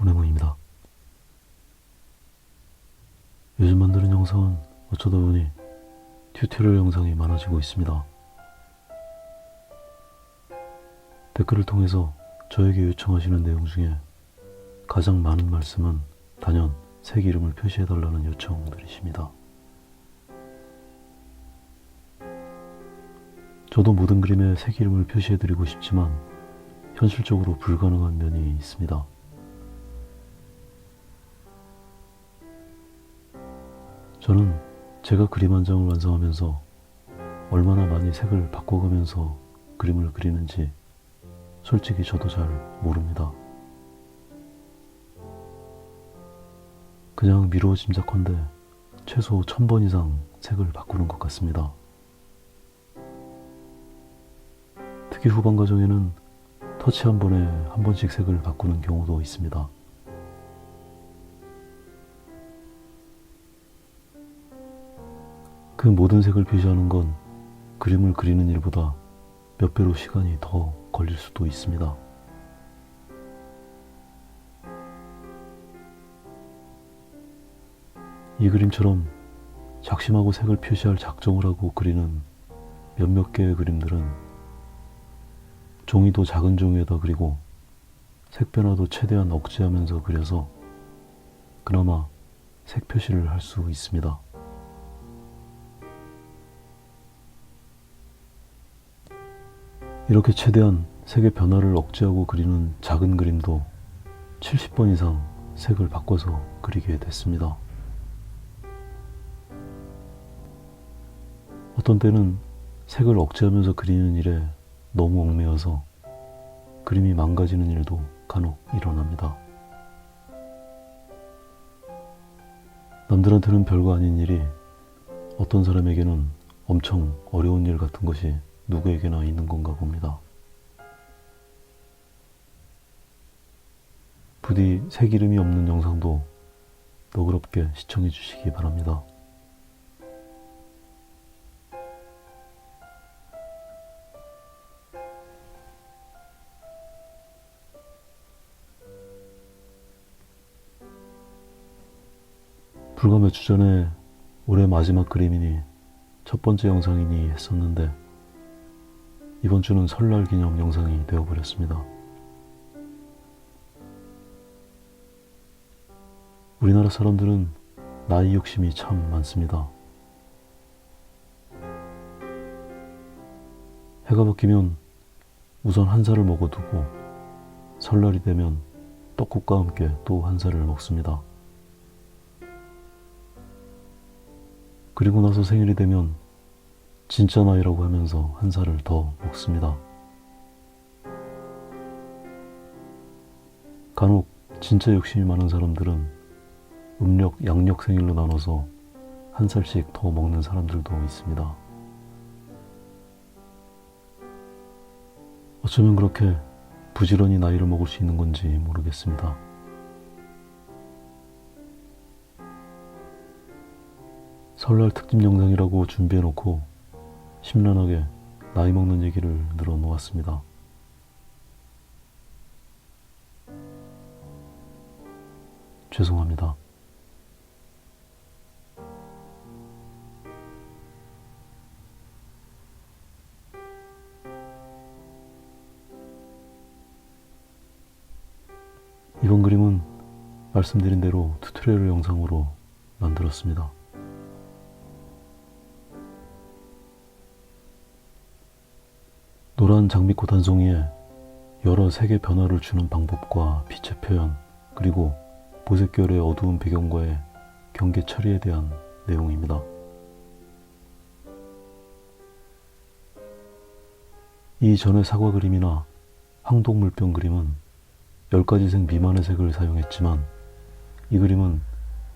오네모입니다. 요즘 만드는 영상은 어쩌다 보니 튜토리얼 영상이 많아지고 있습니다. 댓글을 통해서 저에게 요청하시는 내용 중에 가장 많은 말씀은 단연 색 이름을 표시해달라는 요청들이십니다. 저도 모든 그림에 색 이름을 표시해드리고 싶지만 현실적으로 불가능한 면이 있습니다. 저는 제가 그림 한 장을 완성하면서 얼마나 많이 색을 바꿔가면서 그림을 그리는지 솔직히 저도 잘 모릅니다. 그냥 미루어 짐작컨대 최소 1000번 이상 색을 바꾸는 것 같습니다. 특히 후반 과정에는 터치 한 번에 한 번씩 색을 바꾸는 경우도 있습니다. 그 모든 색을 표시하는 건 그림을 그리는 일보다 몇 배로 시간이 더 걸릴 수도 있습니다. 이 그림처럼 작심하고 색을 표시할 작정을 하고 그리는 몇몇 개의 그림들은 종이도 작은 종이에다 그리고 색 변화도 최대한 억제하면서 그려서 그나마 색 표시를 할 수 있습니다. 이렇게 최대한 색의 변화를 억제하고 그리는 작은 그림도 70번 이상 색을 바꿔서 그리게 됐습니다. 어떤 때는 색을 억제하면서 그리는 일에 너무 얽매여서 그림이 망가지는 일도 간혹 일어납니다. 남들한테는 별거 아닌 일이 어떤 사람에게는 엄청 어려운 일 같은 것이 누구에게나 있는 건가 봅니다. 부디 색 이름이 없는 영상도 너그럽게 시청해 주시기 바랍니다. 불과 몇 주 전에 올해 마지막 그림이니 첫 번째 영상이니 했었는데 이번 주는 설날 기념 영상이 되어버렸습니다. 우리나라 사람들은 나이 욕심이 참 많습니다. 해가 바뀌면 우선 한 살을 먹어두고 설날이 되면 떡국과 함께 또 한 살을 먹습니다. 그리고 나서 생일이 되면 진짜 나이라고 하면서 한 살을 더 먹습니다. 간혹 진짜 욕심이 많은 사람들은 음력, 양력 생일로 나눠서 한 살씩 더 먹는 사람들도 있습니다. 어쩌면 그렇게 부지런히 나이를 먹을 수 있는 건지 모르겠습니다. 설날 특집 영상이라고 준비해놓고 심란하게 나이 먹는 얘기를 늘어놓았습니다. 죄송합니다. 이번 그림은 말씀드린 대로 튜토리얼 영상으로 만들었습니다. 노란 장미꽃 한 송이에 여러 색의 변화를 주는 방법과 빛의 표현, 그리고 보색 계열의 어두운 배경과의 경계 처리에 대한 내용입니다. 이 전의 사과 그림이나 황동물병 그림은 10가지 색 미만의 색을 사용했지만 이 그림은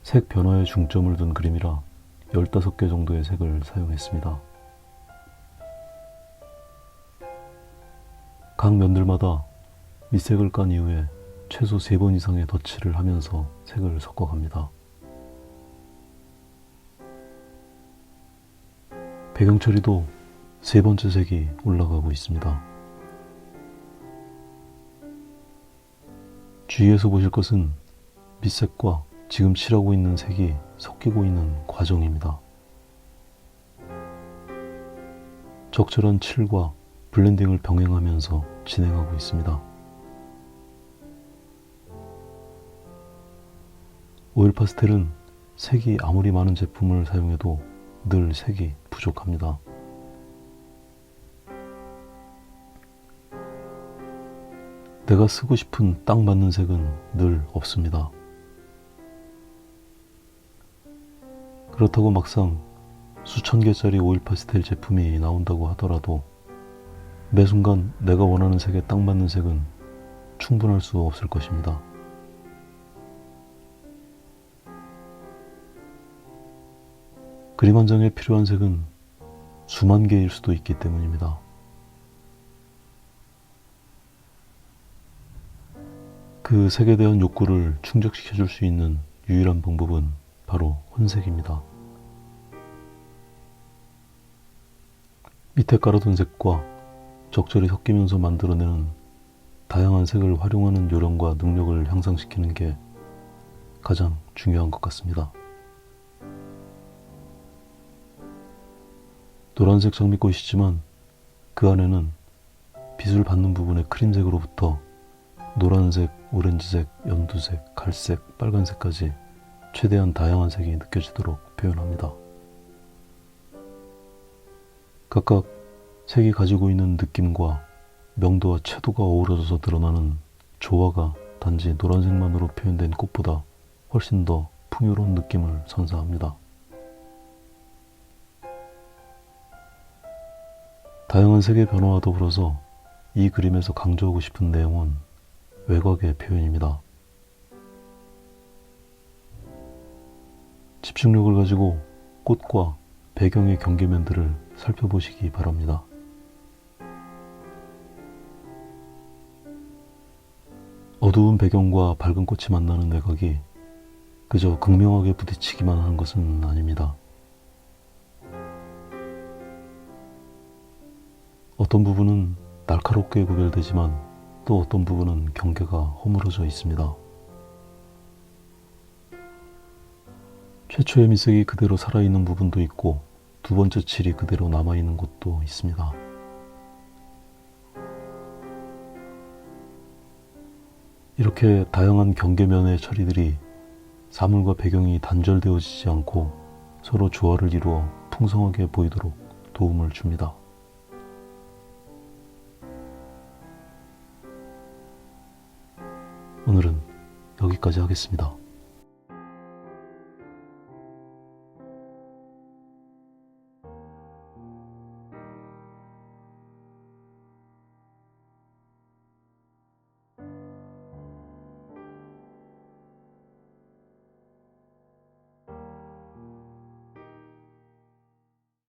색 변화에 중점을 둔 그림이라 15개 정도의 색을 사용했습니다. 각 면들마다 밑색을 깐 이후에 최소 3번 이상의 덧칠을 하면서 색을 섞어갑니다. 배경 처리도 3번째 색이 올라가고 있습니다. 주위에서 보실 것은 밑색과 지금 칠하고 있는 색이 섞이고 있는 과정입니다. 적절한 칠과 블렌딩을 병행하면서 진행하고 있습니다. 오일 파스텔은 색이 아무리 많은 제품을 사용해도 늘 색이 부족합니다. 내가 쓰고 싶은 딱 맞는 색은 늘 없습니다. 그렇다고 막상 수천 개짜리 오일 파스텔 제품이 나온다고 하더라도 매 순간 내가 원하는 색에 딱 맞는 색은 충분할 수 없을 것입니다. 그림 한 장에 필요한 색은 수만 개일 수도 있기 때문입니다. 그 색에 대한 욕구를 충족시켜줄 수 있는 유일한 방법은 바로 혼색입니다. 밑에 깔아둔 색과 적절히 섞이면서 만들어내는 다양한 색을 활용하는 요령과 능력을 향상시키는 게 가장 중요한 것 같습니다. 노란색 장미꽃이지만 그 안에는 빛을 받는 부분의 크림색으로부터 노란색, 오렌지색, 연두색, 갈색, 빨간색까지 최대한 다양한 색이 느껴지도록 표현합니다. 각각 색이 가지고 있는 느낌과 명도와 채도가 어우러져서 드러나는 조화가 단지 노란색만으로 표현된 꽃보다 훨씬 더 풍요로운 느낌을 선사합니다. 다양한 색의 변화와 더불어서 이 그림에서 강조하고 싶은 내용은 외곽의 표현입니다. 집중력을 가지고 꽃과 배경의 경계면들을 살펴보시기 바랍니다. 어두운 배경과 밝은 꽃이 만나는 외곽이 그저 극명하게 부딪히기만 하는 것은 아닙니다. 어떤 부분은 날카롭게 구별되지만 또 어떤 부분은 경계가 허물어져 있습니다. 최초의 밑색이 그대로 살아있는 부분도 있고 두 번째 칠이 그대로 남아있는 곳도 있습니다. 이렇게 다양한 경계면의 처리들이 사물과 배경이 단절되어지지 않고 서로 조화를 이루어 풍성하게 보이도록 도움을 줍니다. 오늘은 여기까지 하겠습니다.